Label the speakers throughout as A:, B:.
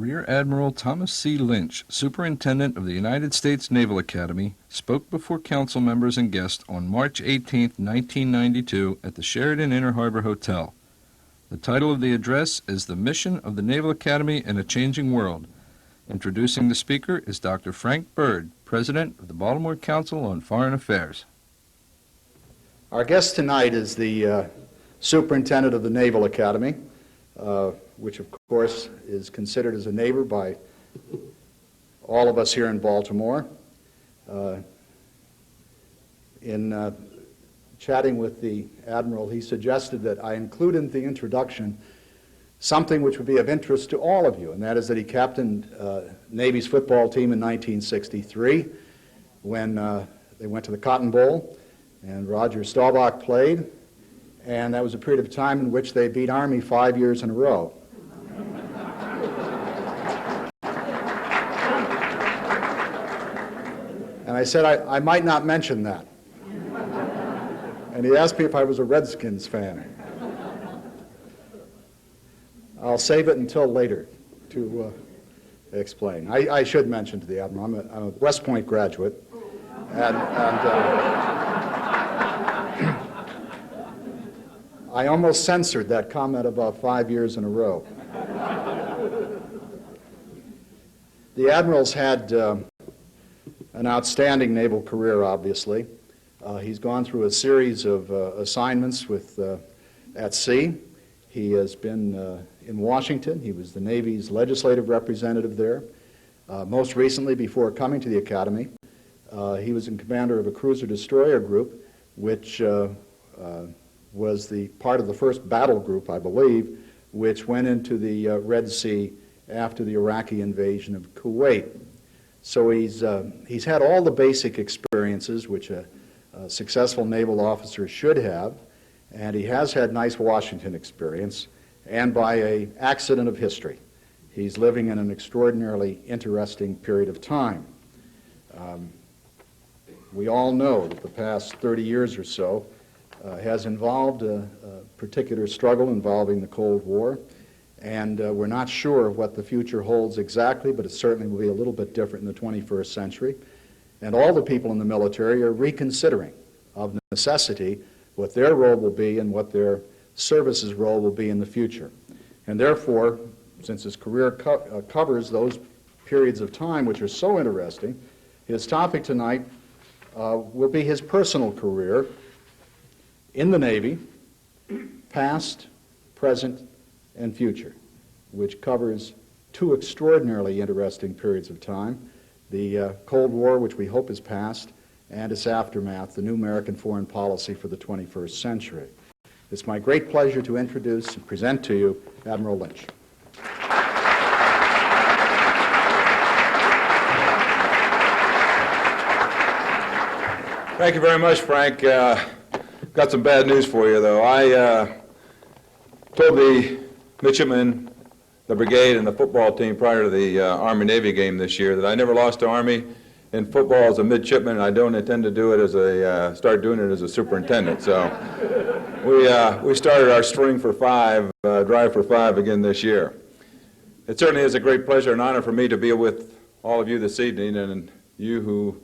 A: Rear Admiral Thomas C. Lynch, Superintendent of the United States Naval Academy, spoke before council members and guests on March 18, 1992, at the Sheraton Inner Harbor Hotel. The title of the address is The Mission of the Naval Academy in a Changing World. Introducing the speaker is Dr. Frank Byrd, President of the Baltimore Council on Foreign Affairs.
B: Our guest tonight is the Superintendent of the Naval Academy, which of course is considered as a neighbor by all of us here in Baltimore. In chatting with the Admiral, he suggested that I include in the introduction something which would be of interest to all of you, and that is that he captained Navy's football team in 1963 when they went to the Cotton Bowl, and Roger Staubach played, and that was a period of time in which they beat Army 5 years in a row. And I said I might not mention that. And he asked me if I was a Redskins fan. I'll save it until later to explain. I should mention to the Admiral, I'm a West Point graduate, and I almost censored that comment about 5 years in a row. The Admiral's had an outstanding naval career, obviously. He's gone through a series of assignments at sea. He has been in Washington. He was the Navy's legislative representative there. Most recently, before coming to the Academy, he was in commander of a cruiser-destroyer group, which was the part of the first battle group, I believe, which went into the Red Sea after the Iraqi invasion of Kuwait. So he's had all the basic experiences which a successful naval officer should have, and he has had nice Washington experience, and by an accident of history, he's living in an extraordinarily interesting period of time. We all know that the past 30 years or so has involved a particular struggle involving the Cold War, and we're not sure what the future holds exactly, but it certainly will be a little bit different in the 21st century. And all the people in the military are reconsidering of necessity what their role will be and what their services role will be in the future. And therefore, since his career covers those periods of time which are so interesting, his topic tonight will be his personal career in the Navy, past, present, and future, which covers two extraordinarily interesting periods of time: the Cold War, which we hope is past, and its aftermath, the new American foreign policy for the 21st century. It's my great pleasure to introduce and present to you Admiral Lynch.
C: Thank you very much, Frank. Got some bad news for you, though. I told the midshipmen, the brigade, and the football team prior to the Army-Navy game this year that I never lost to Army in football as a midshipman, and I don't intend to do it as start doing it as a superintendent. So we started our string for five, drive for five again this year. It certainly is a great pleasure and honor for me to be with all of you this evening, and you who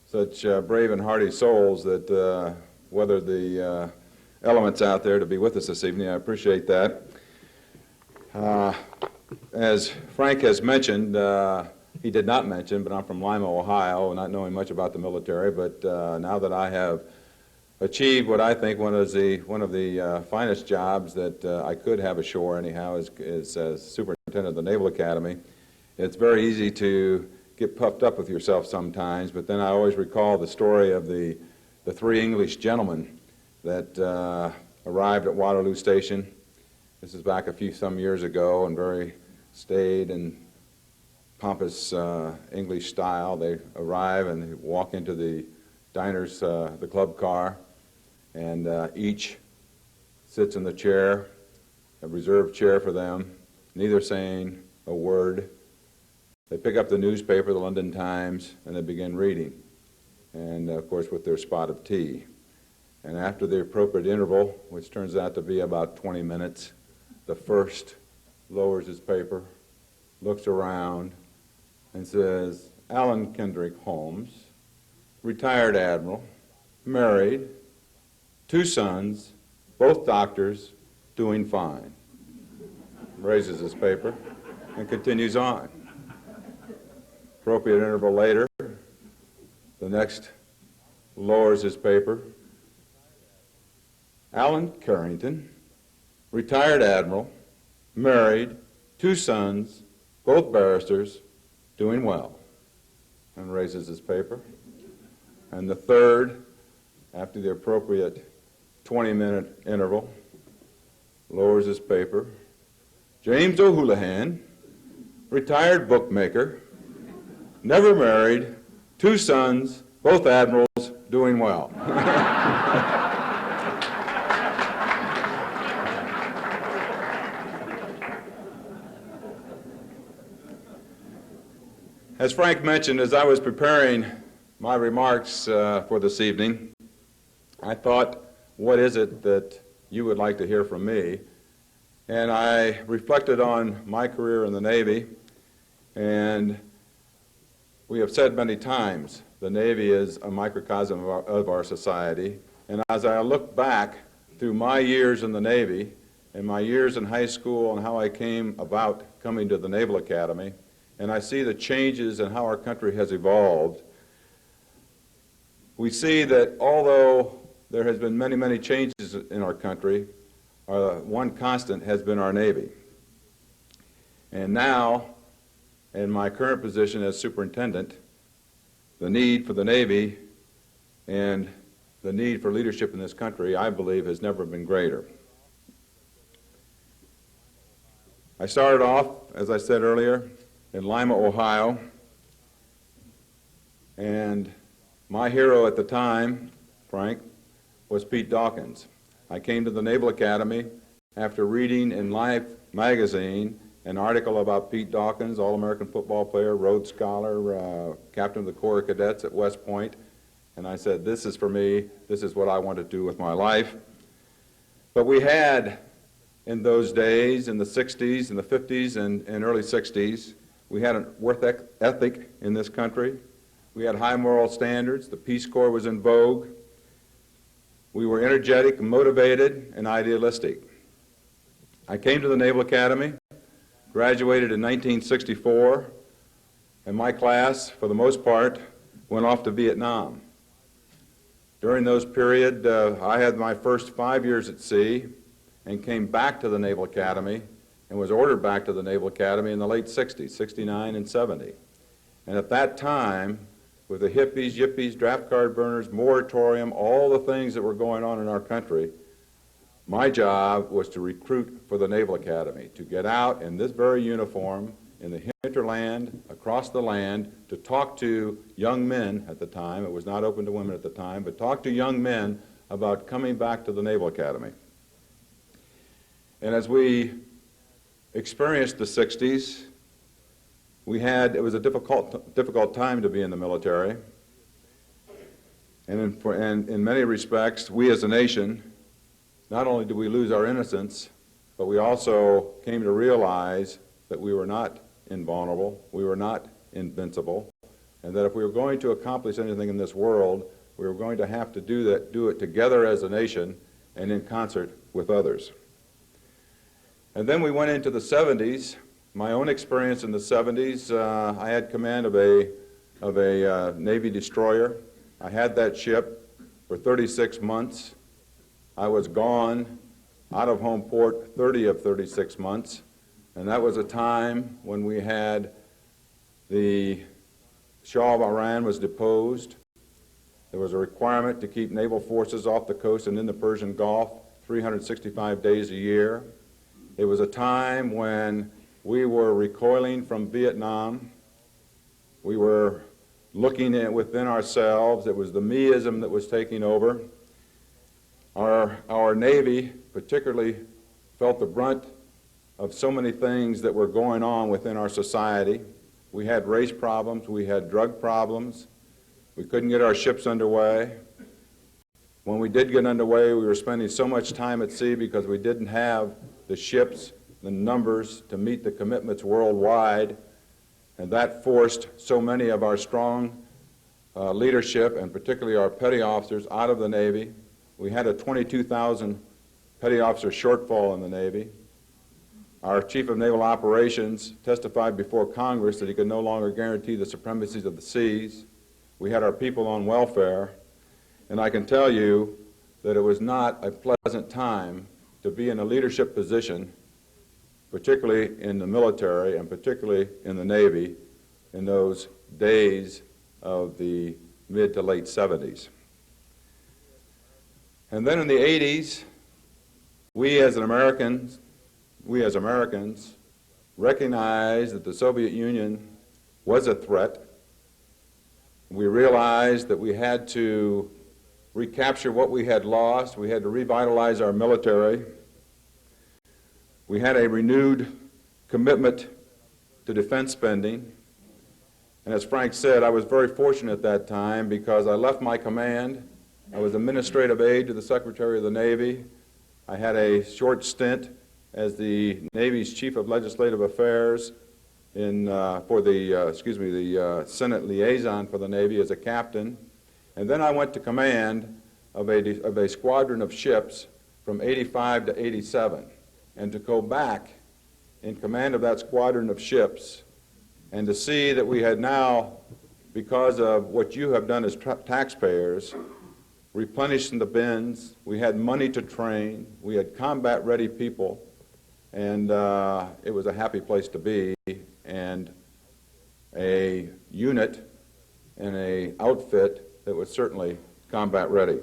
C: such brave and hardy souls that weathered the elements out there to be with us this evening. I appreciate that. As Frank has mentioned, he did not mention, but I'm from Lima, Ohio, not knowing much about the military, but now that I have achieved what I think one of the finest jobs that I could have ashore anyhow is as Superintendent of the Naval Academy, it's very easy to get puffed up with yourself sometimes, but then I always recall the story of the three English gentlemen that arrived at Waterloo Station. This is back some years ago, and very staid and pompous English style. They arrive and they walk into the diners, the club car, and each sits in the chair, a reserved chair for them, neither saying a word. They pick up the newspaper, the London Times, and they begin reading, and of course with their spot of tea. And after the appropriate interval, which turns out to be about 20 minutes, the first lowers his paper, looks around, and says, Alan Kendrick Holmes, retired admiral, married, 2 sons, both doctors, doing fine. Raises his paper and continues on. Appropriate interval later, the next lowers his paper. Alan Carrington, retired admiral, married, 2 sons, both barristers, doing well, and raises his paper. And the third, after the appropriate 20-minute interval, lowers his paper. James O'Houlihan, retired bookmaker, never married, 2 sons, both admirals, doing well. As Frank mentioned, as I was preparing my remarks for this evening, I thought, what is it that you would like to hear from me? And I reflected on my career in the Navy, and we have said many times, the Navy is a microcosm of our society. And as I look back through my years in the Navy and my years in high school and how I came about coming to the Naval Academy, and I see the changes in how our country has evolved, we see that although there has been many, many changes in our country, one constant has been our Navy. And now, in my current position as superintendent, the need for the Navy and the need for leadership in this country, I believe, has never been greater. I started off, as I said earlier, in Lima, Ohio, and my hero at the time, Frank, was Pete Dawkins. I came to the Naval Academy after reading in Life magazine an article about Pete Dawkins, All-American football player, Rhodes Scholar, captain of the Corps of Cadets at West Point, and I said, this is for me, this is what I want to do with my life. But we had, in those days, in the 60s, in the 50s, and early 60s, we had a work ethic in this country. We had high moral standards. The Peace Corps was in vogue. We were energetic, motivated, and idealistic. I came to the Naval Academy, graduated in 1964, and my class, for the most part, went off to Vietnam. During those periods, I had my first 5 years at sea and came back to the Naval Academy and was ordered back to the Naval Academy in the late 60s, 69 and 70. And at that time, with the hippies, yippies, draft card burners, moratorium, all the things that were going on in our country, my job was to recruit for the Naval Academy, to get out in this very uniform, in the hinterland, across the land, to talk to young men at the time. It was not open to women at the time, but talk to young men about coming back to the Naval Academy. And as we experienced the 60s, it was a difficult time to be in the military. And in many respects, we as a nation, not only did we lose our innocence, but we also came to realize that we were not invulnerable, we were not invincible, and that if we were going to accomplish anything in this world, we were going to have to do it together as a nation and in concert with others. And then we went into the 70s. My own experience in the 70s, I had command of a Navy destroyer. I had that ship for 36 months. I was gone out of home port 30 of 36 months, and that was a time when we had the Shah of Iran was deposed. There was a requirement to keep naval forces off the coast and in the Persian Gulf 365 days a year. It was a time when we were recoiling from Vietnam. We were looking within ourselves. It was the me-ism that was taking over. Our Navy particularly felt the brunt of so many things that were going on within our society. We had race problems. We had drug problems. We couldn't get our ships underway. When we did get underway, we were spending so much time at sea because we didn't have the ships the numbers to meet the commitments worldwide, and that forced so many of our strong leadership, and particularly our petty officers, out of the Navy. We had a 22,000 petty officer shortfall in the Navy. Our Chief of Naval Operations testified before Congress that he could no longer guarantee the supremacies of the seas. We had our people on welfare, and I can tell you that it was not a pleasant time to be in a leadership position, particularly in the military and particularly in the Navy, in those days of the mid to late 70s. And then in the 80s, we as Americans recognized that the Soviet Union was a threat. We realized that we had to recapture what we had lost. We had to revitalize our military. We had a renewed commitment to defense spending. And as Frank said, I was very fortunate at that time because I left my command. I was administrative aide to the Secretary of the Navy. I had a short stint as the Navy's Chief of Legislative Affairs for the Senate liaison for the Navy as a captain. And then I went to command of a squadron of ships from 85 to 87. And to go back in command of that squadron of ships and to see that we had now, because of what you have done as taxpayers, replenished the bins, we had money to train, we had combat-ready people, and it was a happy place to be, and a unit and an outfit that was certainly combat-ready.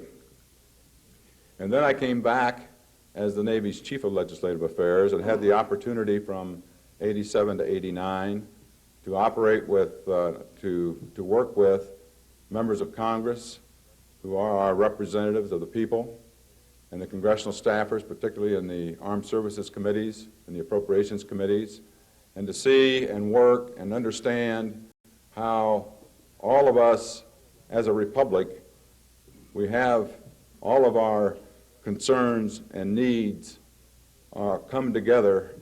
C: And then I came back as the Navy's Chief of Legislative Affairs and had the opportunity from 87 to 89 to operate with, to work with members of Congress who are our representatives of the people, and the congressional staffers, particularly in the Armed Services Committees and the Appropriations Committees, and to see and work and understand how all of us as a republic, we have all of our concerns and needs come together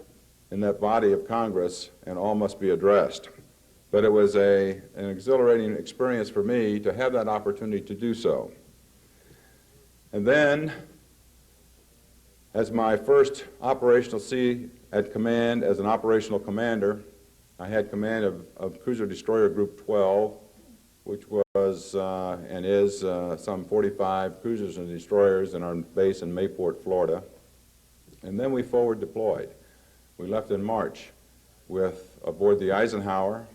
C: in that body of Congress, and all must be addressed. But it was an exhilarating experience for me to have that opportunity to do so. And then, as my first operational sea at command, as an operational commander, I had command of Cruiser Destroyer Group 12, which was and is some 45 cruisers and destroyers in our base in Mayport, Florida. And then we forward deployed. We left in March with aboard the Eisenhower,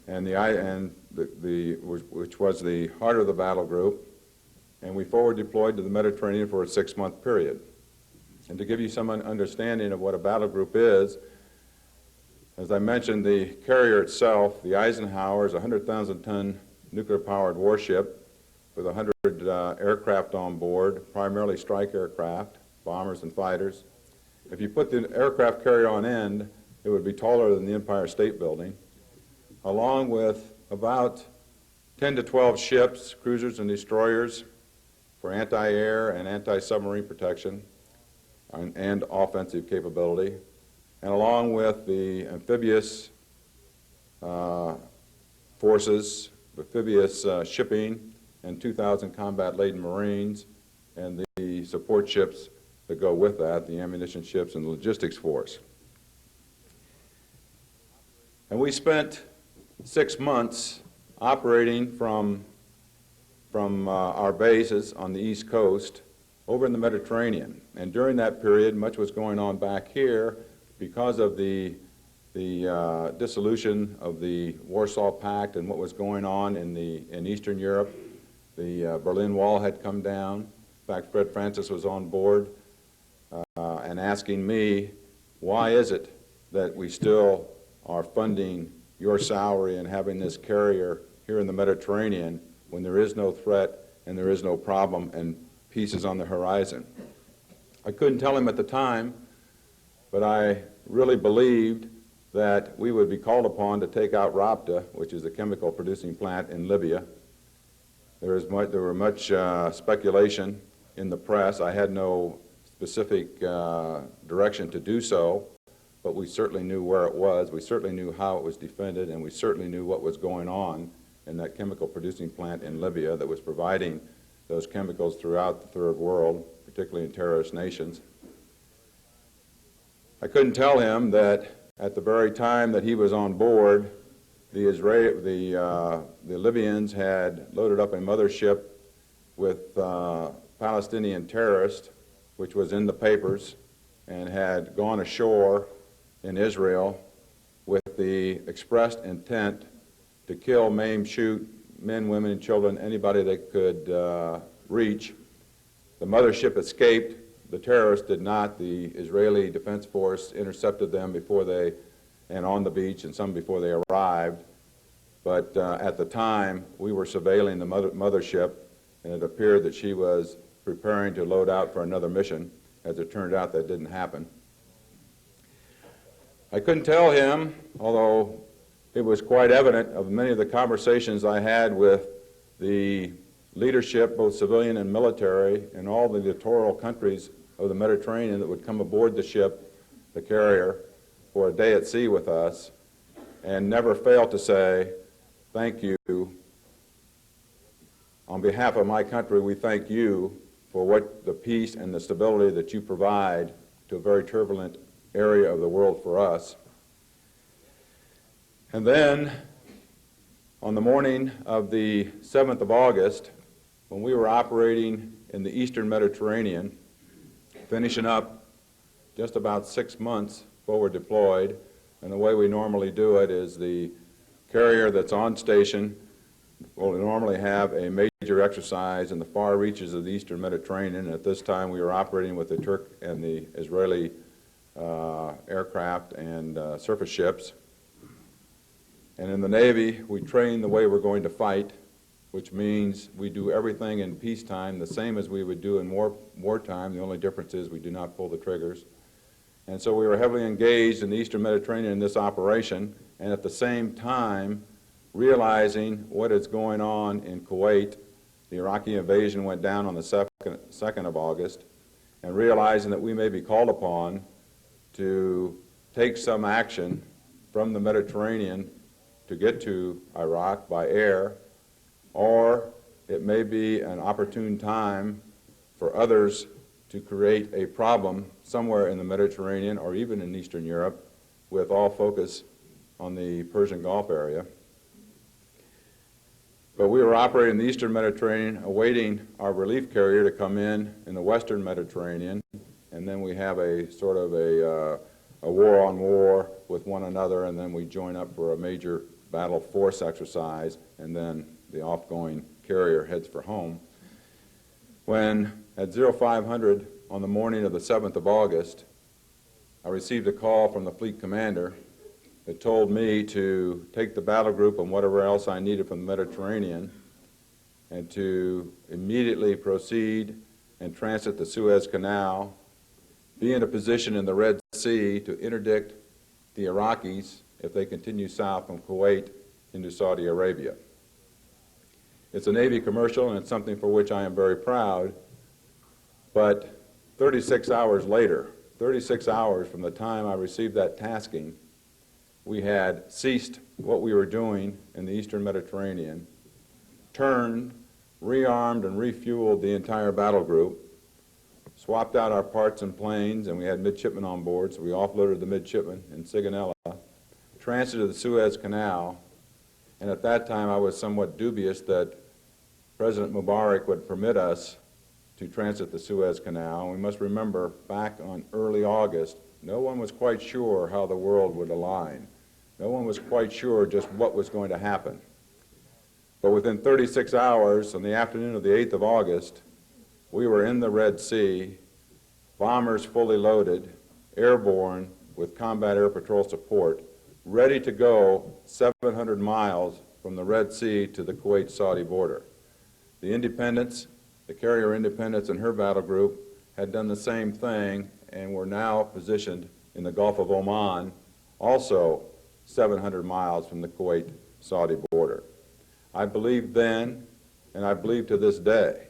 C: which was the heart of the battle group, and we forward deployed to the Mediterranean for a 6-month period. And to give you some understanding of what a battle group is, as I mentioned, the carrier itself, the Eisenhower, is a 100,000-ton nuclear-powered warship with 100 aircraft on board, primarily strike aircraft, bombers and fighters. If you put the aircraft carrier on end, it would be taller than the Empire State Building, along with about 10 to 12 ships, cruisers and destroyers for anti-air and anti-submarine protection and offensive capability, and along with the amphibious forces, amphibious shipping, and 2,000 combat-laden Marines, and the support ships that go with that, the ammunition ships and the logistics force. And we spent 6 months operating from our bases on the East Coast over in the Mediterranean. And during that period, much was going on back here because of the dissolution of the Warsaw Pact and what was going on in Eastern Europe. The Berlin Wall had come down. In fact, Fred Francis was on board and asking me, why is it that we still are funding your salary and having this carrier here in the Mediterranean when there is no threat and there is no problem and peace is on the horizon? I couldn't tell him at the time, but I really believed that we would be called upon to take out Rapta, which is a chemical producing plant in Libya. There were much speculation in the press. I had no specific direction to do so, but we certainly knew where it was, we certainly knew how it was defended, and we certainly knew what was going on in that chemical producing plant in Libya that was providing those chemicals throughout the Third World, particularly in terrorist nations. I couldn't tell him that at the very time that he was on board, the Libyans had loaded up a mothership with Palestinian terrorists, which was in the papers, and had gone ashore in Israel with the expressed intent to kill, maim, shoot men, women, and children, anybody they could reach. The mothership escaped. The terrorists did not. The Israeli Defense Force intercepted them before they, and on the beach, and some before they arrived. But at the time, we were surveilling the mothership, and it appeared that she was preparing to load out for another mission. As it turned out, that didn't happen. I couldn't tell him, although it was quite evident of many of the conversations I had with the leadership, both civilian and military, in all the littoral countries of the Mediterranean that would come aboard the ship, the carrier, for a day at sea with us, and never fail to say, thank you. On behalf of my country, we thank you for what the peace and the stability that you provide to a very turbulent area of the world for us. And then, on the morning of the 7th of August, when we were operating in the eastern Mediterranean, finishing up just about 6 months forward deployed, and the way we normally do it is the carrier that's on station will normally have a major exercise in the far reaches of the eastern Mediterranean. At this time, we were operating with the Turk and the Israeli aircraft and surface ships. And in the Navy, we train the way we're going to fight, which means we do everything in peacetime the same as we would do in wartime. The only difference is we do not pull the triggers. And so we were heavily engaged in the eastern Mediterranean in this operation, and at the same time realizing what is going on in Kuwait. The Iraqi invasion went down on the 2nd of August, and realizing that we may be called upon to take some action from the Mediterranean to get to Iraq by air, or it may be an opportune time for others to create a problem somewhere in the Mediterranean or even in Eastern Europe, with all focus on the Persian Gulf area. But we were operating in the Eastern Mediterranean, awaiting our relief carrier to come in the Western Mediterranean, and then we have a sort of a war on war with one another, and then we join up for a major battle force exercise, and then the off-going carrier heads for home. When at 0500 on the morning of the 7th of August, I received a call from the fleet commander that told me to take the battle group and whatever else I needed from the Mediterranean and to immediately proceed and transit the Suez Canal, be in a position in the Red Sea to interdict the Iraqis if they continue south from Kuwait into Saudi Arabia. It's a Navy commercial, and it's something for which I am very proud, but 36 hours later, 36 hours from the time I received that tasking, we had ceased what we were doing in the Eastern Mediterranean, turned, rearmed, and refueled the entire battle group, swapped out our parts and planes, and we had midshipmen on board, so we offloaded the midshipmen in Sigonella, transited the Suez Canal, and at that time I was somewhat dubious that President Mubarak would permit us to transit the Suez Canal. We must remember, back on early August, no one was quite sure how the world would align. No one was quite sure just what was going to happen. But within 36 hours, on the afternoon of the 8th of August, we were in the Red Sea, bombers fully loaded, airborne with combat air patrol support, ready to go 700 miles from the Red Sea to the Kuwait-Saudi border. The Independence, the carrier Independence and her battle group had done the same thing and were now positioned in the Gulf of Oman, also 700 miles from the Kuwait-Saudi border. I believed then, and I believe to this day,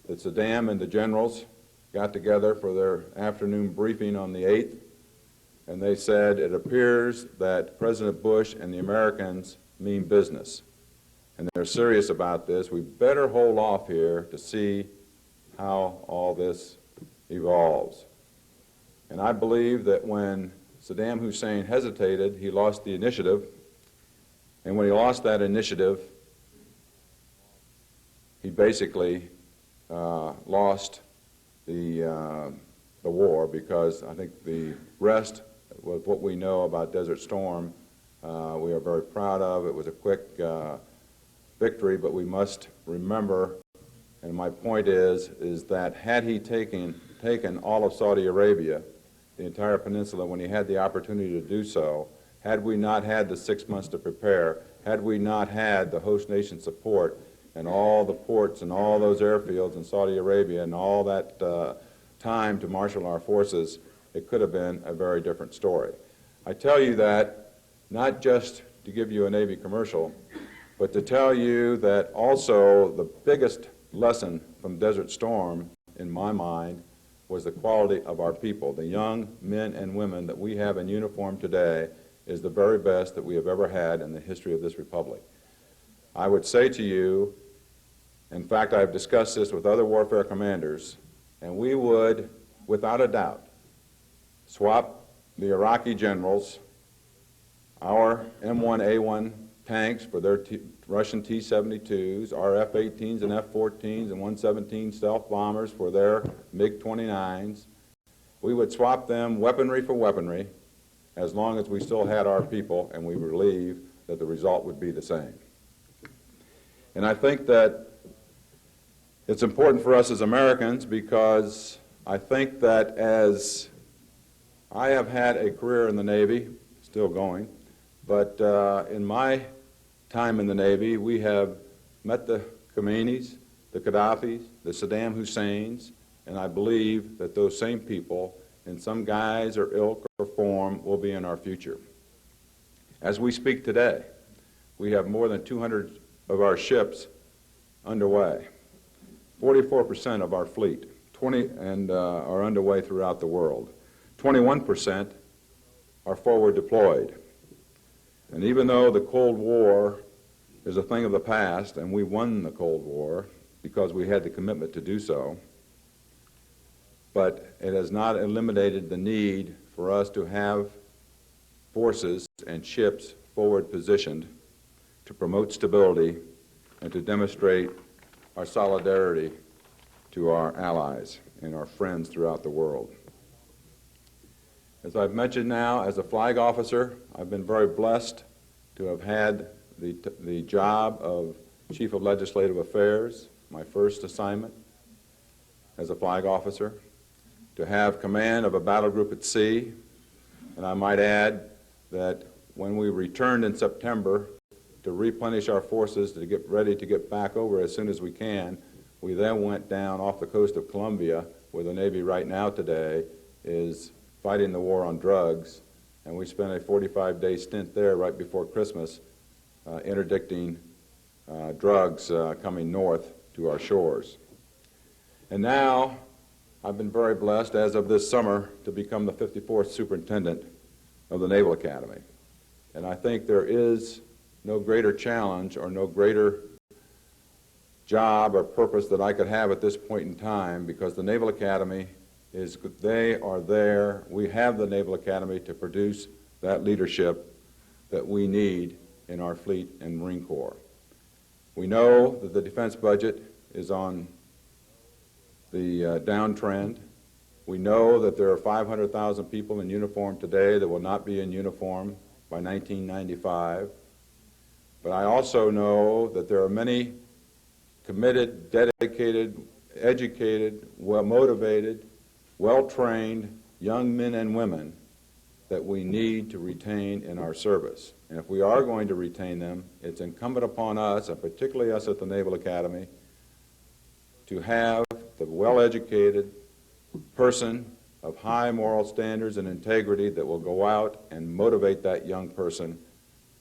C: that Saddam and the generals got together for their afternoon briefing on the 8th, and they said, it appears that President Bush and the Americans mean business, and they're serious about this. We better hold off here to see how all this evolves. And I believe that when Saddam Hussein hesitated, he lost the initiative, and when he lost that initiative, he basically lost the war, because I think the rest, with what we know about Desert Storm, we are very proud of. It was a quick victory, but we must remember, and my point is that had he taken all of Saudi Arabia, the entire peninsula, when he had the opportunity to do so, had we not had the 6 months to prepare, had we not had the host nation support and all the ports and all those airfields in Saudi Arabia and all that time to marshal our forces, it could have been a very different story. I tell you that not just to give you a Navy commercial, but to tell you that also the biggest lesson from Desert Storm, in my mind, was the quality of our people. The young men and women that we have in uniform today is the very best that we have ever had in the history of this republic. I would say to you, in fact, I've discussed this with other warfare commanders, and we would, without a doubt, swap the Iraqi generals, our M1A1 tanks for their Russian T-72s, our F-18s and F-14s and 117 stealth bombers for their MiG-29s. We would swap them weaponry for weaponry as long as we still had our people, and we believe that the result would be the same. And I think that it's important for us as Americans, because I think that as I have had a career in the Navy, still going, but in my time in the Navy, we have met the Khomeinis, the Gaddafis, the Saddam Husseins, and I believe that those same people, in some guise or ilk or form, will be in our future. As we speak today, we have more than 200 of our ships underway. 44% of our fleet are underway throughout the world. 21% are forward deployed. And even though the Cold War is a thing of the past, and we won the Cold War because we had the commitment to do so, but it has not eliminated the need for us to have forces and ships forward positioned to promote stability and to demonstrate our solidarity to our allies and our friends throughout the world. As I've mentioned now, as a flag officer, I've been very blessed to have had the job of Chief of Legislative Affairs, my first assignment as a flag officer, to have command of a battle group at sea, and I might add that when we returned in September to replenish our forces to get ready to get back over as soon as we can, we then went down off the coast of Colombia, where the Navy right now today is fighting the war on drugs, and we spent a 45-day stint there right before Christmas interdicting drugs coming north to our shores. And now I've been very blessed, as of this summer, to become the 54th Superintendent of the Naval Academy. And I think there is no greater challenge or no greater job or purpose that I could have at this point in time, because the Naval Academy they are there. We have the Naval Academy to produce that leadership that we need in our fleet and Marine Corps. We know that the defense budget is on the downtrend. We know that there are 500,000 people in uniform today that will not be in uniform by 1995. But I also know that there are many committed, dedicated, educated, well-motivated, well-trained young men and women that we need to retain in our service. And if we are going to retain them, it's incumbent upon us, and particularly us at the Naval Academy, to have the well-educated person of high moral standards and integrity that will go out and motivate that young person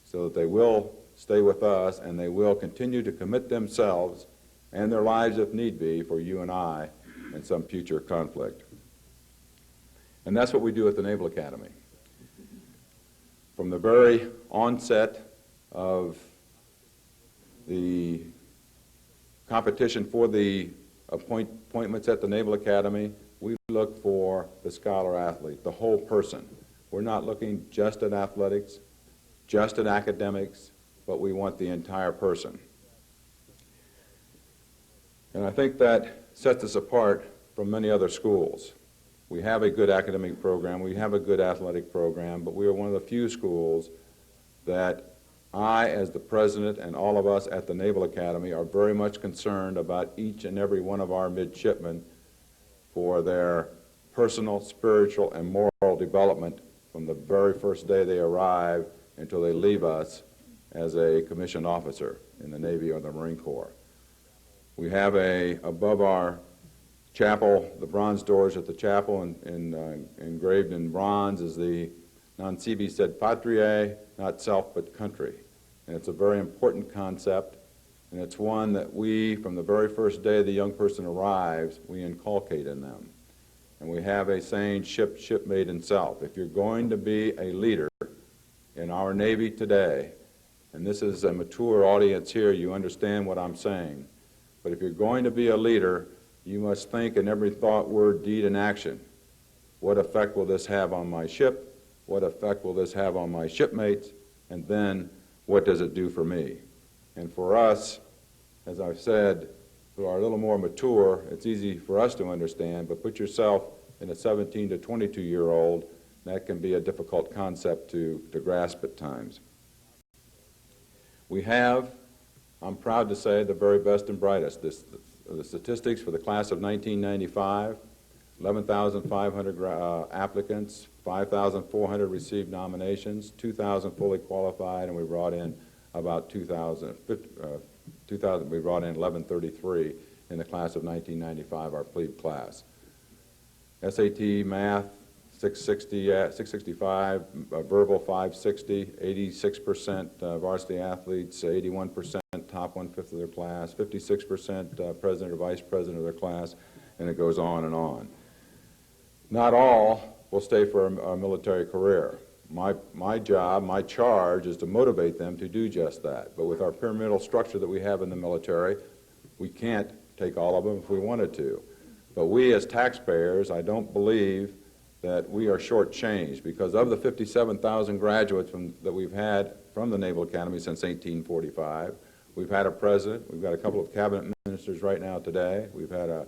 C: so that they will stay with us and they will continue to commit themselves and their lives, if need be, for you and I in some future conflict. And that's what we do at the Naval Academy. From the very onset of the competition for the appointments at the Naval Academy, we look for the scholar athlete, the whole person. We're not looking just at athletics, just at academics, but we want the entire person. And I think that sets us apart from many other schools. We have a good academic program, we have a good athletic program, but we are one of the few schools that I, as the president, and all of us at the Naval Academy are very much concerned about each and every one of our midshipmen for their personal, spiritual, and moral development from the very first day they arrive until they leave us as a commissioned officer in the Navy or the Marine Corps. We have above our chapel, the bronze doors at the chapel, engraved in bronze is the non-CB said, Patriae, not self but country. And it's a very important concept, and it's one that we, from the very first day the young person arrives, we inculcate in them. And we have a saying, shipmate in self. If you're going to be a leader in our Navy today, and this is a mature audience here, you understand what I'm saying, but if you're going to be a leader, you must think in every thought, word, deed, and action, what effect will this have on my ship? What effect will this have on my shipmates? And then, what does it do for me? And for us, as I've said, who are a little more mature, it's easy for us to understand, but put yourself in a 17 to 22-year-old, that can be a difficult concept to grasp at times. We have, I'm proud to say, the very best and brightest. The statistics for the class of 1995, 11,500 applicants, 5,400 received nominations, 2,000 fully qualified, and we brought in about 2,000, we brought in 1,133 in the class of 1995, our plebe class. SAT, math, 665, verbal 560, 86% varsity athletes, 81% top 1/5 of their class, 56% president or vice president of their class, and it goes on and on. Not all will stay for a military career. My job, my charge is to motivate them to do just that. But with our pyramidal structure that we have in the military, we can't take all of them if we wanted to. But we as taxpayers, I don't believe that we are shortchanged, because of the 57,000 graduates that we've had from the Naval Academy since 1845, we've had a president, we've got a couple of cabinet ministers right now today, we've had a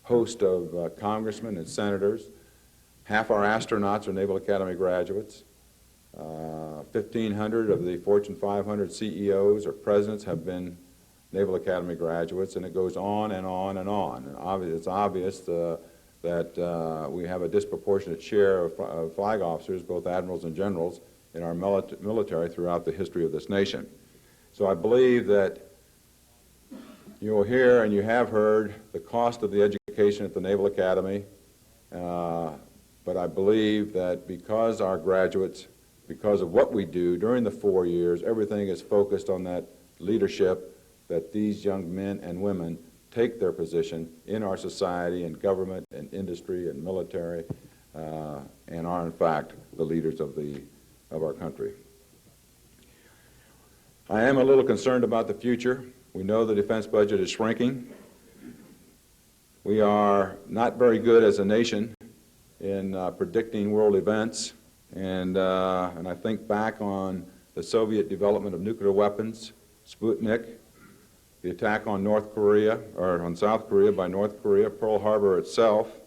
C: host of congressmen and senators. Half our astronauts are Naval Academy graduates. 1,500 of the Fortune 500 CEOs or presidents have been Naval Academy graduates, and it goes on and on and on. And it's obvious that we have a disproportionate share of flag officers, both admirals and generals, in our military throughout the history of this nation. So I believe that you will hear, and you have heard, the cost of the education at the Naval Academy, but I believe that because our graduates, because of what we do during the 4 years, everything is focused on that leadership, that these young men and women take their position in our society, in government, in industry, and military, and are in fact the leaders of our country. I am a little concerned about the future. We know the defense budget is shrinking. We are not very good as a nation in predicting world events, and I think back on the Soviet development of nuclear weapons, Sputnik, the attack on North Korea, or on South Korea by North Korea, Pearl Harbor itself,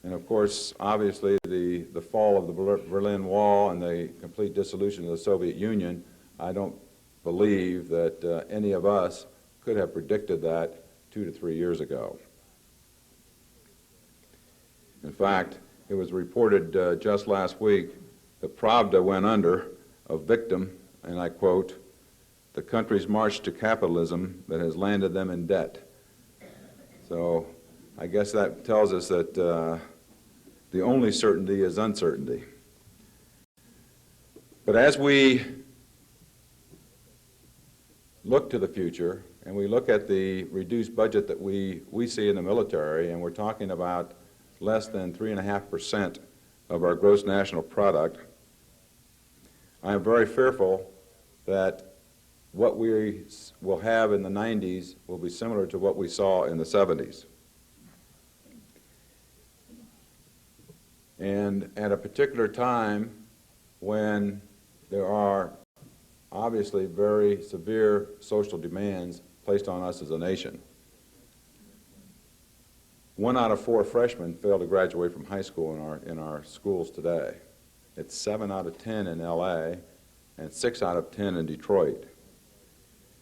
C: and of course, obviously, the fall of the Berlin Wall and the complete dissolution of the Soviet Union. I don't believe that any of us could have predicted that 2 to 3 years ago. In fact, it was reported just last week that Pravda went under, a victim, and I quote, "the country's march to capitalism that has landed them in debt." So I guess that tells us that the only certainty is uncertainty. But as we look to the future, and we look at the reduced budget that we see in the military, and we're talking about less than 3.5% of our gross national product, I am very fearful that what we will have in the 90s will be similar to what we saw in the 70s. And at a particular time when there are obviously very severe social demands placed on us as a nation. 1 out of 4 freshmen fail to graduate from high school in our schools today. It's 7 out of 10 in LA and 6 out of 10 in Detroit.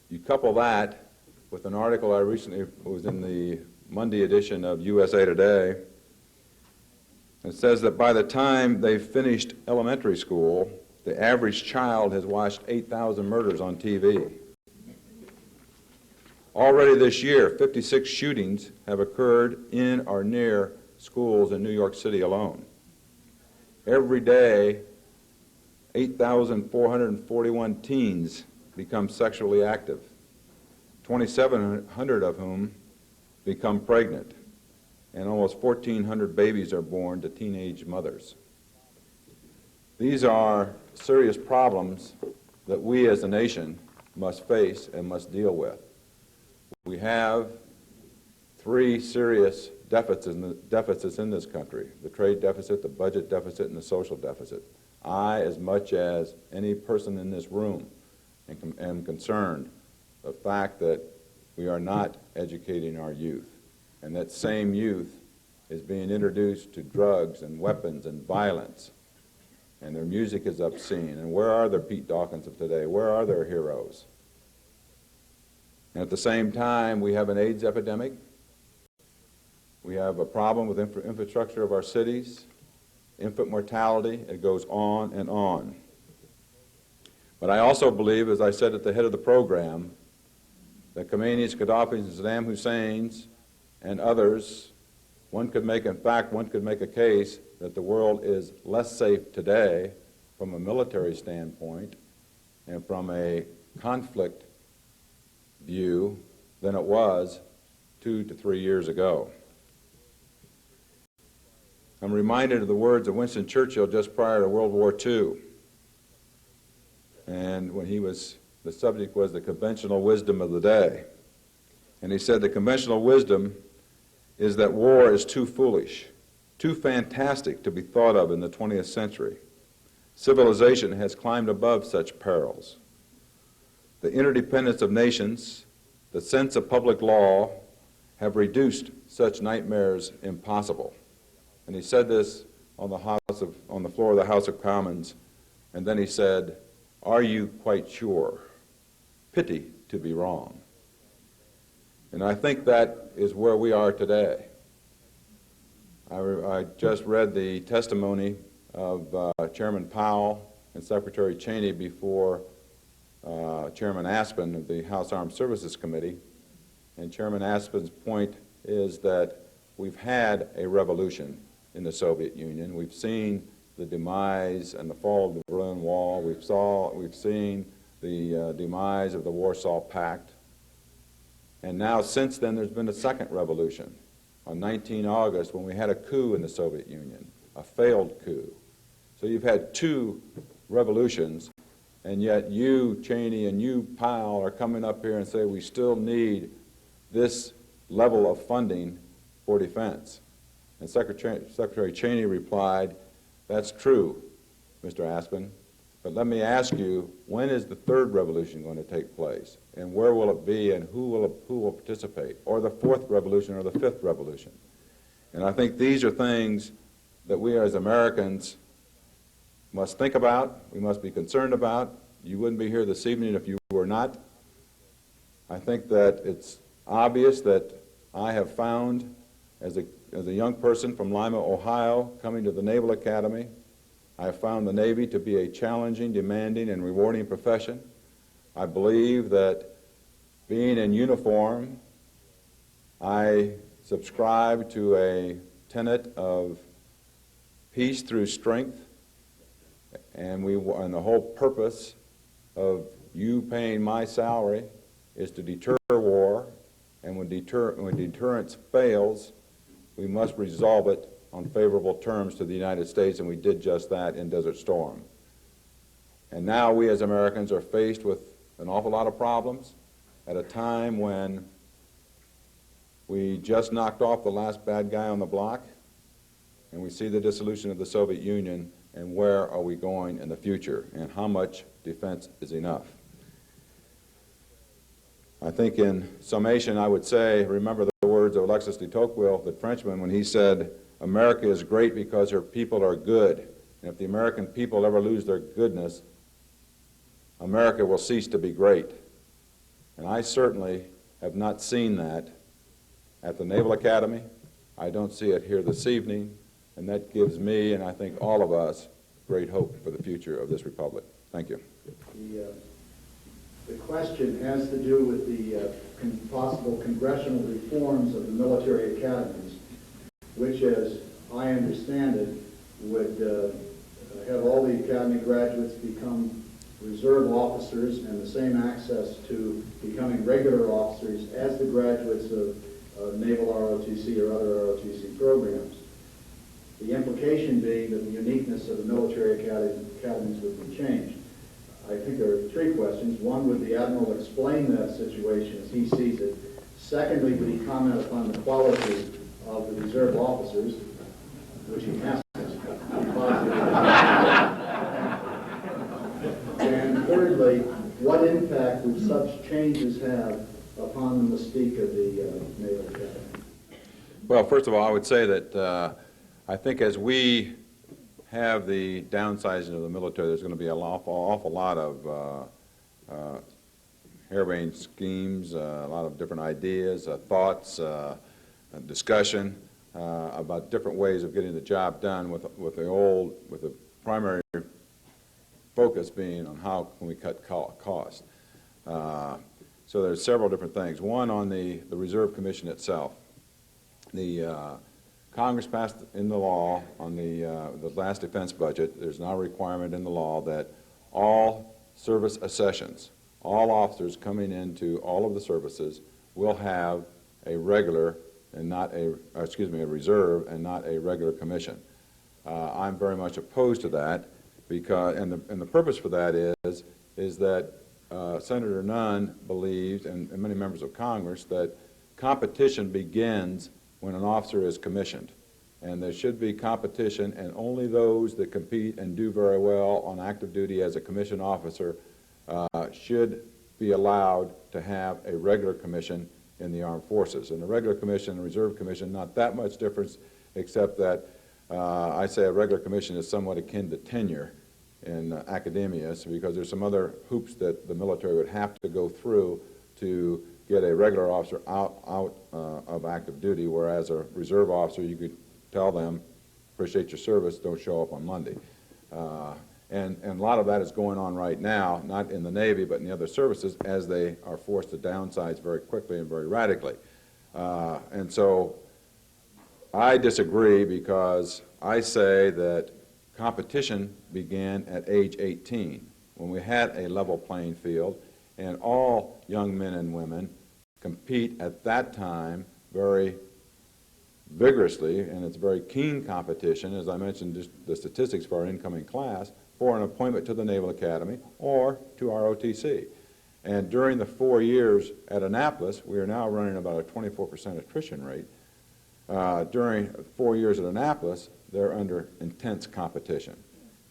C: You couple that with an article I recently was in the Monday edition of USA Today. It says that by the time they've finished elementary school, the average child has watched 8,000 murders on TV. Already this year, 56 shootings have occurred in or near schools in New York City alone. Every day, 8,441 teens become sexually active, 2,700 of whom become pregnant, and almost 1,400 babies are born to teenage mothers. These are serious problems that we as a nation must face and must deal with. We have 3 serious deficits in this country: the trade deficit, the budget deficit, and the social deficit. I, as much as any person in this room, am concerned the fact that we are not educating our youth, and that same youth is being introduced to drugs and weapons and violence, and their music is obscene. And where are the Pete Dawkins of today? Where are their heroes? And at the same time, we have an AIDS epidemic. We have a problem with infrastructure of our cities, infant mortality. It goes on and on. But I also believe, as I said at the head of the program, that Khomeini's, Gaddafi's, Saddam Hussein's, and others, one could make a case that the world is less safe today from a military standpoint and from a conflict view than it was 2 to 3 years ago. I'm reminded of the words of Winston Churchill just prior to World War II. And when the subject was the conventional wisdom of the day. And he said the conventional wisdom is that war is too foolish, too fantastic to be thought of in the 20th century. Civilization has climbed above such perils. The interdependence of nations, the sense of public law, have reduced such nightmares impossible. And he said this on the floor of the House of Commons, and then he said, "Are you quite sure? Pity to be wrong." And I think that is where we are today. I just read the testimony of Chairman Powell and Secretary Cheney before Chairman Aspen of the House Armed Services Committee. And Chairman Aspen's point is that we've had a revolution in the Soviet Union. We've seen the demise and the fall of the Berlin Wall. We've seen the demise of the Warsaw Pact. And now, since then, there's been a second revolution on 19 August when we had a coup in the Soviet Union, a failed coup. So you've had 2 revolutions, and yet you, Cheney, and you, Powell, are coming up here and say we still need this level of funding for defense. And Secretary Cheney replied, "That's true, Mr. Aspen, but let me ask you, when is the 3rd revolution going to take place? And where will it be, and who will participate? Or the 4th revolution or the 5th revolution?" And I think these are things that we as Americans must think about, we must be concerned about. You wouldn't be here this evening if you were not. I think that it's obvious that I have found, as a young person from Lima, Ohio, coming to the Naval Academy, I have found the Navy to be a challenging, demanding, and rewarding profession. I believe that being in uniform, I subscribe to a tenet of peace through strength, and the whole purpose of you paying my salary is to deter war, and when deterrence fails, we must resolve it on favorable terms to the United States, and we did just that in Desert Storm. And now we as Americans are faced with an awful lot of problems at a time when we just knocked off the last bad guy on the block, and we see the dissolution of the Soviet Union, and where are we going in the future, and how much defense is enough? I think in summation I would say, remember the words of Alexis de Tocqueville, the Frenchman, when he said, "America is great because her people are good, and if the American people ever lose their goodness, America will cease to be great." And I certainly have not seen that at the Naval Academy. I don't see it here this evening, and that gives me, and I think all of us, great hope for the future of this republic. Thank you.
B: The question has to do with the possible congressional reforms of the military academies, which, as I understand it, would have all the academy graduates become reserve officers and the same access to becoming regular officers as the graduates of Naval ROTC or other ROTC programs. The implication being that the uniqueness of the military academies would be changed. I think there are three questions. One, would the Admiral explain that situation as he sees it? Secondly, would he comment upon the quality of the reserve officers, which he has to be positive. And thirdly, what impact would such changes have upon the mystique of the Naval Academy?
C: Well, first of all, I would say that I think as we have the downsizing of the military, there's going to be an awful lot of harebrained schemes, a lot of different ideas, thoughts, discussion about different ways of getting the job done with the primary focus being on how can we cut costs. So there's several different things. One, on the Reserve Commission itself. The Congress passed in the law on the last defense budget, there's now a requirement in the law that all service accessions, all officers coming into all of the services will have a regular and not a reserve and not a regular commission. I'm very much opposed to that because, and the purpose for that is that Senator Nunn believes, and many members of Congress, that competition begins when an officer is commissioned. And there should be competition, and only those that compete and do very well on active duty as a commissioned officer should be allowed to have a regular commission in the armed forces. And the regular commission and reserve commission, not that much difference, except that I say a regular commission is somewhat akin to tenure in academia, because there's some other hoops that the military would have to go through to get a regular officer out of active duty, whereas a reserve officer, you could tell them, appreciate your service, don't show up on Monday. And a lot of that is going on right now, not in the Navy, but in the other services, as they are forced to downsize very quickly and very radically. And so I disagree, because I say that competition began at age 18, when we had a level playing field, and all young men and women compete at that time very vigorously, and it's very keen competition, as I mentioned, just the statistics for our incoming class, for an appointment to the Naval Academy or to ROTC. And during the 4 years at Annapolis, we are now running about a 24% attrition rate. During 4 years at Annapolis, they're under intense competition.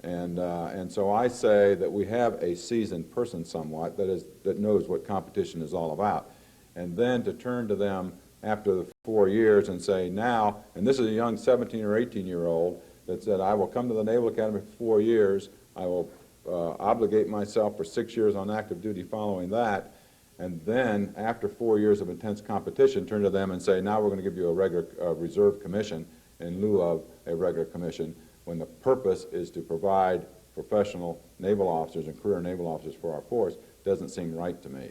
C: And so I say that we have a seasoned person somewhat that knows what competition is all about. And then to turn to them after the 4 years and say now, and this is a young 17 or 18-year-old that said, I will come to the Naval Academy for 4 years, I will obligate myself for 6 years on active duty following that, and then after 4 years of intense competition, turn to them and say, now we're going to give you a regular reserve commission in lieu of a regular commission, when the purpose is to provide professional naval officers and career naval officers for our force, doesn't seem right to me.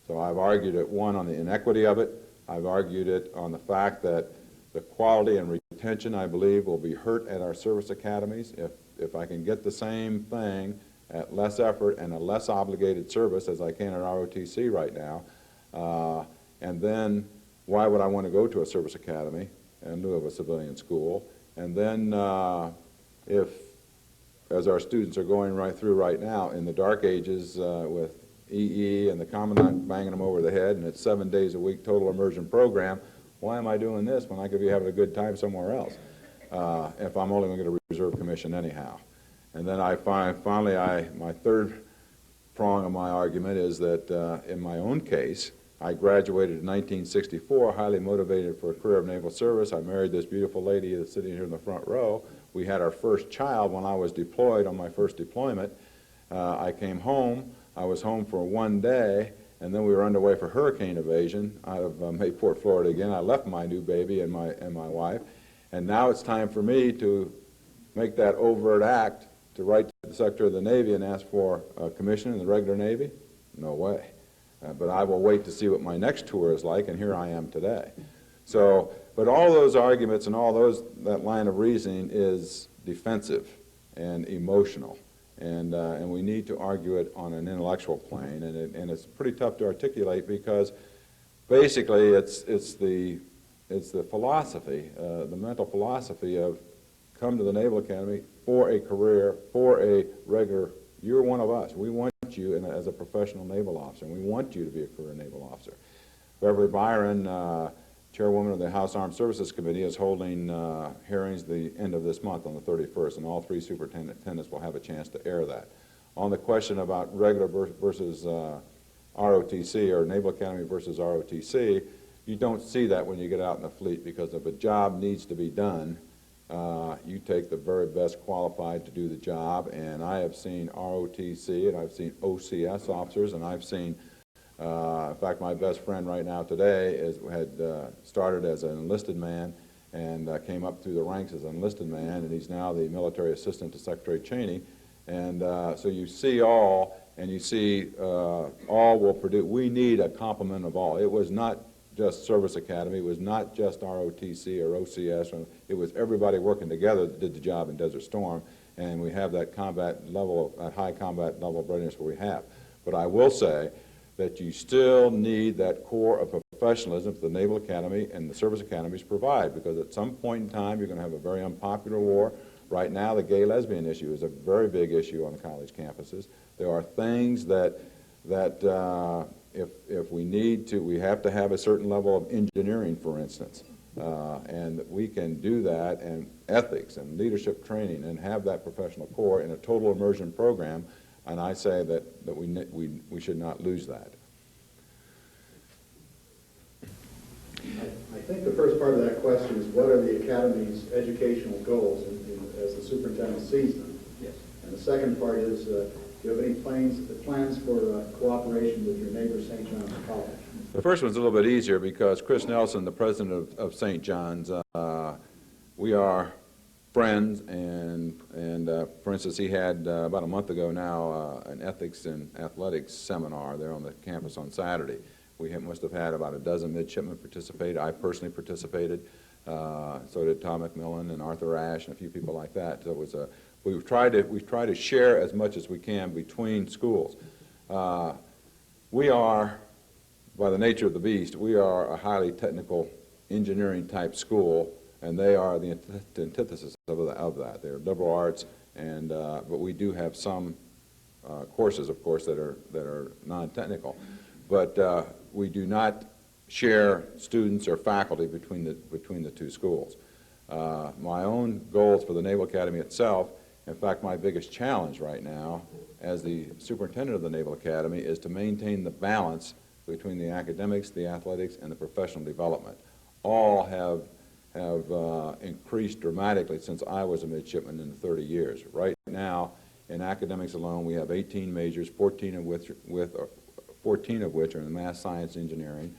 C: So I've argued it, one, on the inequity of it. I've argued it on the fact that the quality and retention, I believe, will be hurt at our service academies. If I can get the same thing at less effort and a less obligated service as I can at ROTC right now, and then why would I want to go to a service academy in lieu of a civilian school? And then if as our students are going right through right now in the dark ages with EE and the commandant banging them over the head, and it's 7 days a week total immersion program. Why am I doing this when I could be having a good time somewhere else if I'm only going to get a reserve commission anyhow? And then I finally, my third prong of my argument is that in my own case, I graduated in 1964, highly motivated for a career of naval service. I married this beautiful lady that's sitting here in the front row. We had our first child when I was deployed on my first deployment. I came home. I was home for 1 day, and then we were underway for hurricane evasion out of Mayport, Florida again. I left my new baby and my wife, and now it's time for me to make that overt act to write to the Secretary of the Navy and ask for a commission in the regular Navy? No way. But I will wait to see what my next tour is like, and here I am today. So, but all those arguments and that line of reasoning is defensive and emotional, and we need to argue it on an intellectual plane, and it's pretty tough to articulate because basically it's the philosophy, the mental philosophy of come to the Naval Academy for a career, for a regular. You're one of us. We want you as a professional naval officer, and we want you to be a career naval officer. Beverly Byron, chairwoman of the House Armed Services Committee, is holding hearings the end of this month on the 31st, and all three superintendents will have a chance to air that. On the question about regular versus ROTC, or Naval Academy versus ROTC, you don't see that when you get out in the fleet, because if a job needs to be done, you take the very best qualified to do the job, and I have seen ROTC and I've seen OCS officers, and I've seen, in fact, my best friend right now today had started as an enlisted man and came up through the ranks as an enlisted man, and he's now the military assistant to Secretary Cheney. And so you see all, and you see all will produce. We need a complement of all. It was not just Service Academy. It was not just ROTC or OCS. It was everybody working together that did the job in Desert Storm, and we have that combat level, that high combat level of readiness where we have. But I will say that you still need that core of professionalism that the Naval Academy and the Service Academies provide, because at some point in time you're going to have a very unpopular war. Right now the gay-lesbian issue is a very big issue on college campuses. There are things that if we need to, we have to have a certain level of engineering, for instance, and we can do that, and ethics and leadership training, and have that professional core in a total immersion program, and I say that we should not lose that.
B: I think the first part of that question is, what are the Academy's educational goals as the superintendent sees them?
D: Yes.
B: And the second part is, do you have any plans for cooperation with your neighbor, St. John's College?
C: The first one's a little bit easier because Chris Nelson, the president of St. John's, we are friends, and for instance, he had about a month ago now an ethics and athletics seminar there on the campus on Saturday. We must have had about a dozen midshipmen participate. I personally participated. So did Tom McMillan and Arthur Ashe and a few people like that. So it was we've tried to share as much as we can between schools. We are, by the nature of the beast, we are a highly technical engineering type school, and they are the antithesis of that. They're liberal arts, and but we do have some courses, of course, that are non-technical. But we do not share students or faculty between the two schools. My own goals for the Naval Academy itself, in fact, my biggest challenge right now as the superintendent of the Naval Academy, is to maintain the balance between the academics, the athletics, and the professional development. All have increased dramatically since I was a midshipman in the 30 years. Right now, in academics alone, we have 18 majors, 14 of which are in math, science, engineering,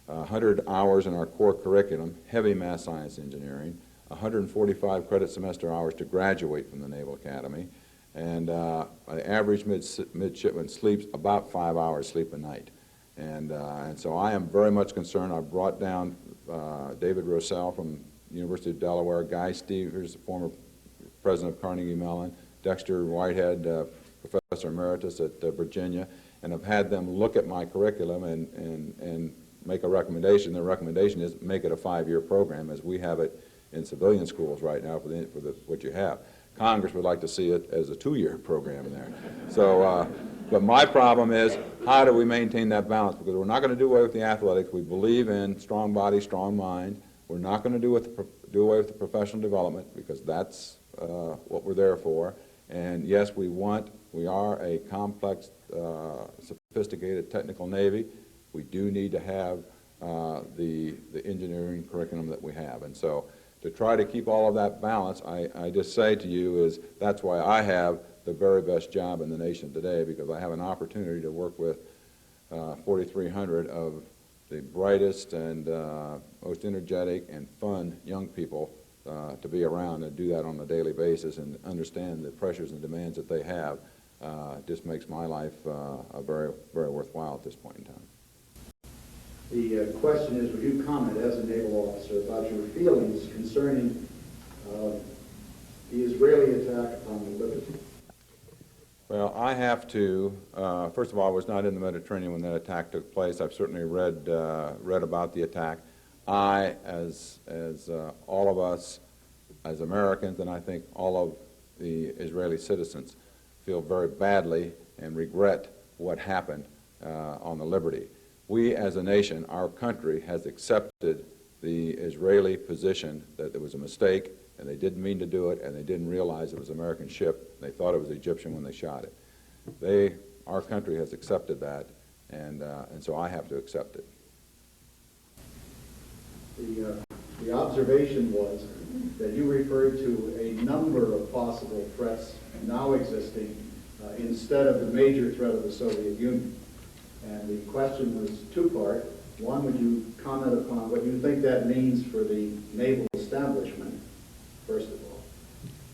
C: 100 hours in our core curriculum, heavy math, science, engineering, 145 credit semester hours to graduate from the Naval Academy, and the average midshipman sleeps about 5 hours sleep a night. And so I am very much concerned. I've brought down David Rossell from the University of Delaware, Guy Stevers, the former president of Carnegie Mellon, Dexter Whitehead, professor emeritus at Virginia, and I've had them look at my curriculum and make a recommendation. Their recommendation is make it a 5-year program, as we have it in civilian schools right now for what you have. Congress would like to see it as a 2-year program there. So, but my problem is, how do we maintain that balance? Because we're not going to do away with the athletics. We believe in strong body, strong mind. We're not going to do away with the professional development, because that's what we're there for. And yes, we are a complex, sophisticated technical Navy. We do need to have the engineering curriculum that we have. And so to try to keep all of that balance, I just say to you is that's why I have the very best job in the nation today, because I have an opportunity to work with 4,300 of the brightest and most energetic and fun young people to be around and do that on a daily basis and understand the pressures and demands that they have. Just makes my life very, very worthwhile at this point in time.
B: The question is, would you comment as a naval officer about your feelings concerning the Israeli attack upon the Liberty?
C: Well, I have to, first of all, I was not in the Mediterranean when that attack took place. I've certainly read about the attack. I, as all of us as Americans, and I think all of the Israeli citizens, feel very badly and regret what happened on the Liberty. We as a nation, our country, has accepted the Israeli position that there was a mistake and they didn't mean to do it and they didn't realize it was an American ship. They thought it was Egyptian when they shot it. Our country has accepted that, and so I have to accept it.
B: The observation was that you referred to a number of possible threats now existing instead of the major threat of the Soviet Union. And the question was two-part. One, would you comment upon what you think that means for the naval establishment, first of all?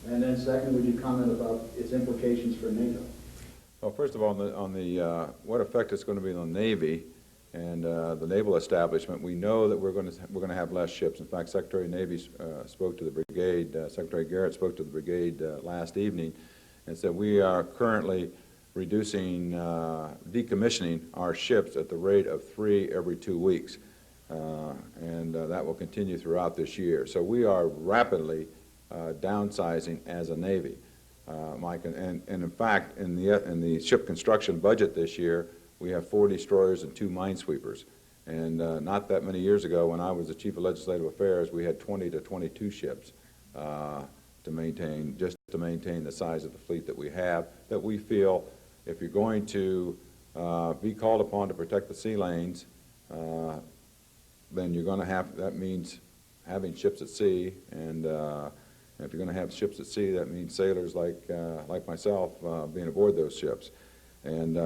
B: And then second, would you comment about its implications for NATO?
C: Well, first of all, on the what effect it's going to be on the Navy and the naval establishment, we know that we're going to have less ships. In fact, Secretary of Navy spoke to the brigade. Secretary Garrett spoke to the brigade last evening and said we are currently reducing, decommissioning our ships at the rate of 3 every 2 weeks, and that will continue throughout this year. So we are rapidly downsizing as a Navy, Mike. And in fact, in the ship construction budget this year, we have 4 destroyers and 2 minesweepers. And not that many years ago, when I was the Chief of Legislative Affairs, we had 20 to 22 ships to maintain the size of the fleet that we have, that we feel if you're going to be called upon to protect the sea lanes, then you're going to have, that means having ships at sea, and if you're going to have ships at sea, that means sailors like myself being aboard those ships. And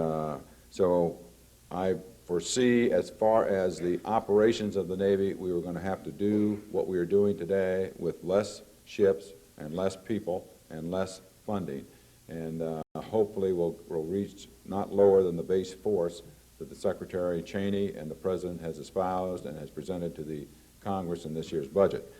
C: so I foresee, as far as the operations of the Navy, we were going to have to do what we are doing today with less ships and less people and less funding. And hopefully we'll reach not lower than the base force that the Secretary Cheney and the President has espoused and has presented to the Congress in this year's budget.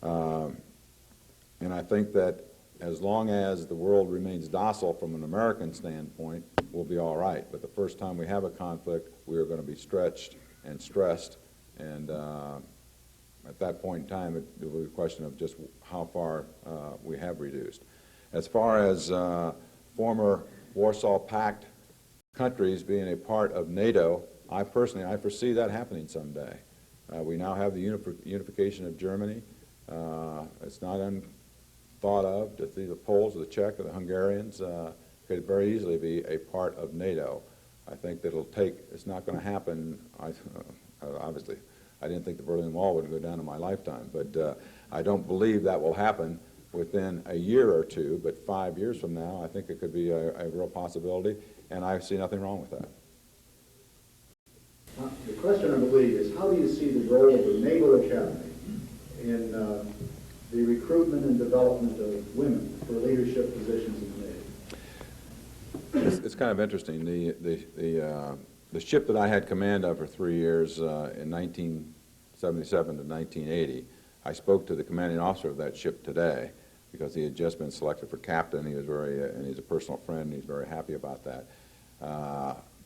C: And I think that as long as the world remains docile from an American standpoint, we'll be all right. But the first time we have a conflict, we are going to be stretched and stressed, and at that point in time, it will be a question of just how far we have reduced. As far as former Warsaw Pact countries being a part of NATO, I foresee that happening someday. We now have the unification of Germany. It's not unthought of to see the Poles or the Czech or the Hungarians could very easily be a part of NATO. I think that it's not going to happen, obviously. I didn't think the Berlin Wall would go down in my lifetime, but I don't believe that will happen within a year or two, but 5 years from now, I think it could be a real possibility, and I see nothing wrong with that.
B: The question, I believe, is how do you see the role of the Naval Academy in the recruitment and development of women for leadership positions in the Navy?
C: It's kind of interesting. The ship that I had command of for 3 years in 1977 to 1980, I spoke to the commanding officer of that ship today because he had just been selected for captain. He was and he's a personal friend, and he's very happy about that.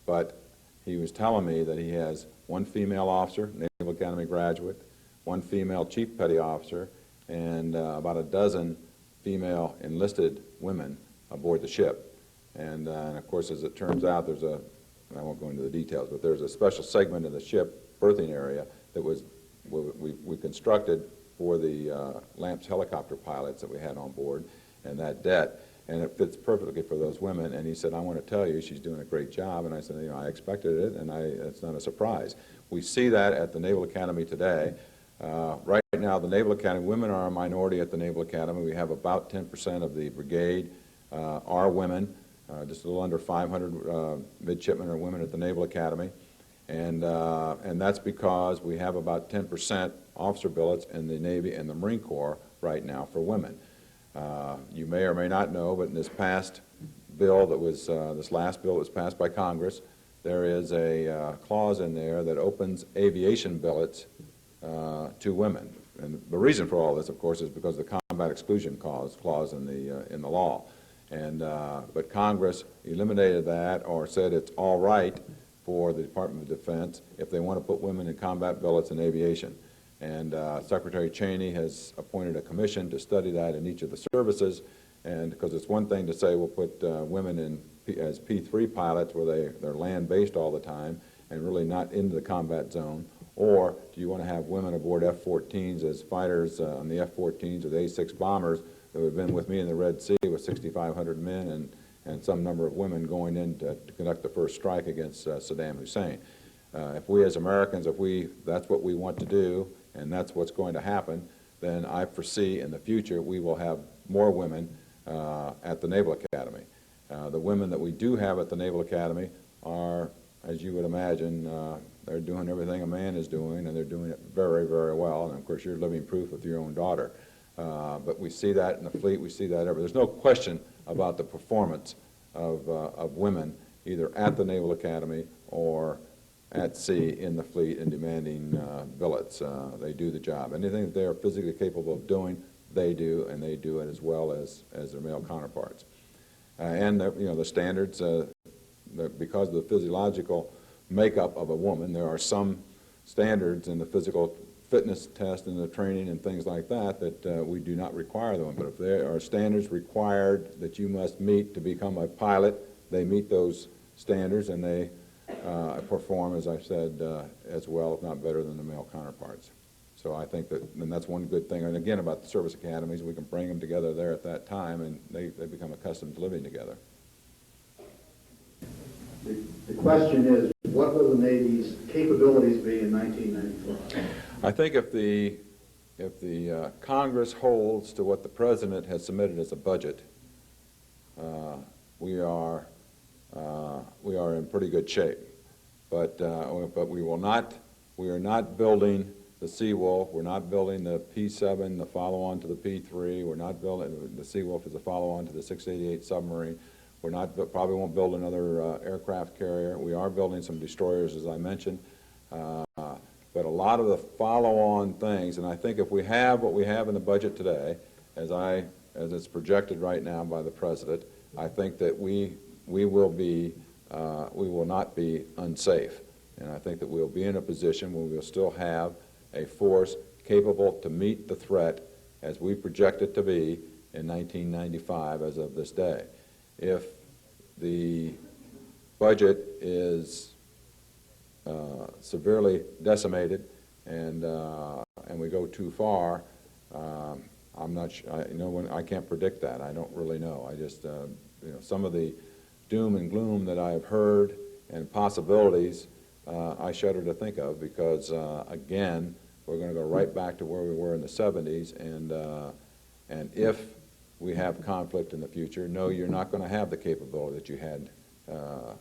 C: But he was telling me that he has 1 female officer, Naval Academy graduate, 1 female chief petty officer, and about a dozen female enlisted women aboard the ship. And of course, as it turns out, there's a, and I won't go into the details, but there's a special segment in the ship berthing area that was we constructed for the Lamps helicopter pilots that we had on board, and that deck, and it fits perfectly for those women. And he said, I want to tell you, she's doing a great job. And I said, you know, I expected it, and it's not a surprise. We see that at the Naval Academy today. Right now, the Naval Academy, women are a minority at the Naval Academy. We have about 10% of the brigade are women. Just a little under 500 midshipmen are women at the Naval Academy. And that's because we have about 10% officer billets in the Navy and the Marine Corps right now for women. You may or may not know, but in this past bill that was, this last bill that was passed by Congress, there is a clause in there that opens aviation billets to women. And the reason for all this, of course, is because of the combat exclusion clause in the law. And but Congress eliminated that, or said it's all right for the Department of Defense if they want to put women in combat billets in aviation. And Secretary Cheney has appointed a commission to study that in each of the services. And because it's one thing to say we'll put women in as P3 pilots where they're land-based all the time and really not into the combat zone, or do you want to have women aboard F-14s as fighters on the F-14s or the A-6 bombers that have been with me in the Red Sea with 6,500 men and some number of women going in to conduct the first strike against Saddam Hussein. If we as Americans, that's what we want to do, and that's what's going to happen, then I foresee in the future we will have more women at the Naval Academy. The women that we do have at the Naval Academy are, as you would imagine, they're doing everything a man is doing, and they're doing it very, very well. And of course, you're living proof with your own daughter. But we see that in the fleet, we see that everywhere. There's no question about the performance of women, either at the Naval Academy or at sea in the fleet in demanding billets. They do the job. Anything that they are physically capable of doing, they do, and they do it as well as their male counterparts. And the standards, because of the physiological makeup of a woman, there are some standards in the physical fitness test and the training and things like that that we do not require them. But if there are standards required that you must meet to become a pilot, they meet those standards, and they perform, as I've said, as well, if not better than the male counterparts. So I think that, and that's one good thing, and again, about the service academies, we can bring them together there at that time, and they become accustomed to living together.
B: The question is, what will the Navy's capabilities be in 1995?
C: I think if the Congress holds to what the President has submitted as a budget, we are in pretty good shape. But we are not building the Seawolf. We're not building the P-7, the follow-on to the P-3. We're not building the Seawolf as a follow-on to the 688 submarine. We're not, probably won't build another aircraft carrier. We are building some destroyers, as I mentioned. But a lot of the follow-on things, and I think if we have what we have in the budget today, as it's projected right now by the President, I think that we will not be unsafe. And I think that we'll be in a position where we'll still have a force capable to meet the threat as we project it to be in 1995 as of this day. If the budget is severely decimated and we go too far, I'm not sure. I can't predict that. I don't really know. I just some of the doom and gloom that I have heard and possibilities I shudder to think of, because again, we're going to go right back to where we were in the 70s, and if we have conflict in the future, no, you're not going to have the capability that you had,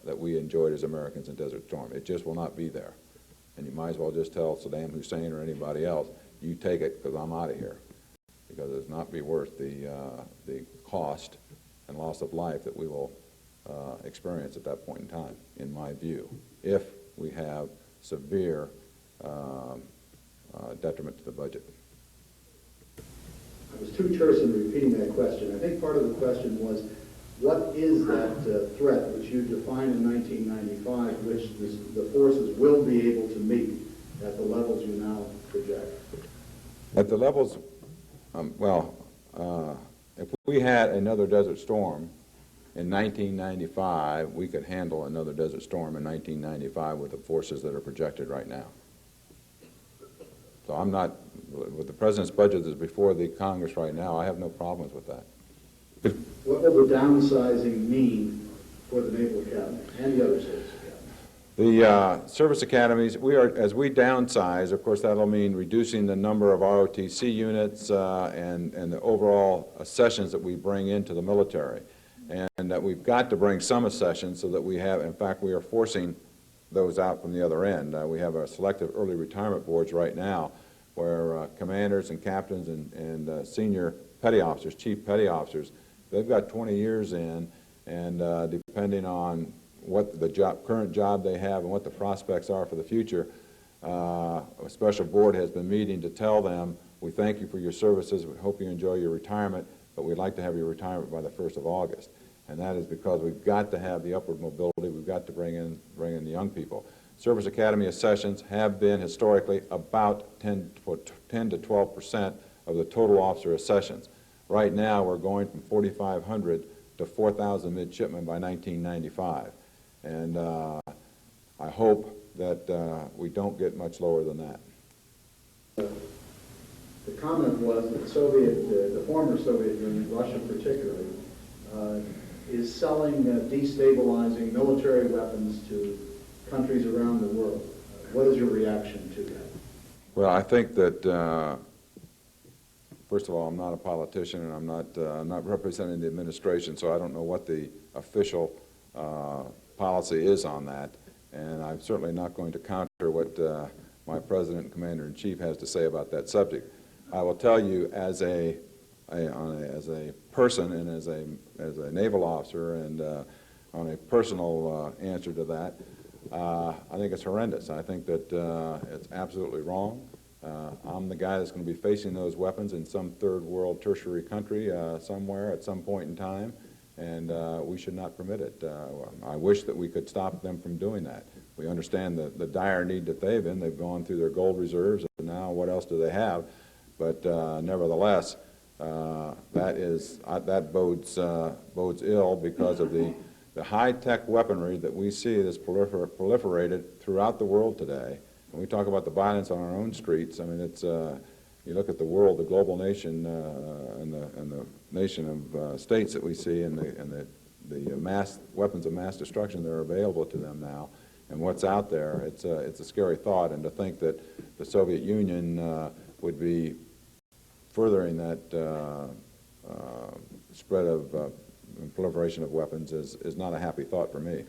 C: that we enjoyed as Americans in Desert Storm. It just will not be there. And you might as well just tell Saddam Hussein or anybody else, you take it because I'm out of here, because it's not be worth the cost and loss of life that we will experience at that point in time, in my view, if we have severe detriment to the budget.
B: I was too terse in repeating that question. I think part of the question was, what is that threat which you defined in 1995, which the forces will be able to meet at the levels you now project?
C: At the levels, if we had another Desert Storm in 1995, we could handle another Desert Storm in 1995 with the forces that are projected right now. So I'm not, with the President's budget that's before the Congress right now, I have no problems with that.
B: What will the downsizing mean for the Naval Academy and the other service academies?
C: The service academies, as we downsize, of course, that'll mean reducing the number of ROTC units and the overall accessions that we bring into the military. And that we've got to bring some accessions so that we have, in fact, we are forcing those out from the other end. We have our selective early retirement boards right now where commanders and captains and senior petty officers, chief petty officers, they've got 20 years in, and depending on what the current job they have and what the prospects are for the future, a special board has been meeting to tell them, we thank you for your services, we hope you enjoy your retirement, but we'd like to have your retirement by the 1st of August. And that is because we've got to have the upward mobility, we've got to bring in the young people. Service Academy accessions have been historically about 10 to 12% of the total officer accessions. Right now we're going from 4,500 to 4,000 midshipmen by 1995. And I hope that we don't get much lower than that.
B: The comment was that the former Soviet Union, Russia particularly, is selling destabilizing military weapons to countries around the world. What is your reaction to that?
C: Well, I think that, first of all, I'm not a politician and I'm not representing the administration, so I don't know what the official policy is on that. And I'm certainly not going to counter what my President and Commander-in-Chief has to say about that subject. I will tell you, as a person and as a naval officer, and on a personal answer to that, I think it's horrendous. I think that it's absolutely wrong. I'm the guy that's going to be facing those weapons in some third world tertiary country somewhere at some point in time, and we should not permit it. I wish that we could stop them from doing that. We understand the dire need that they've in. They've gone through their gold reserves, and now what else do they have? But nevertheless, that bodes ill because of the high-tech weaponry that we see that's proliferated throughout the world today. When we talk about the violence on our own streets, I mean, it's you look at the world, the global nation, and the nation of states that we see, and the mass weapons of mass destruction that are available to them now, and what's out there. It's a scary thought, and to think that the Soviet Union would be furthering that spread of proliferation of weapons is not a happy thought for me.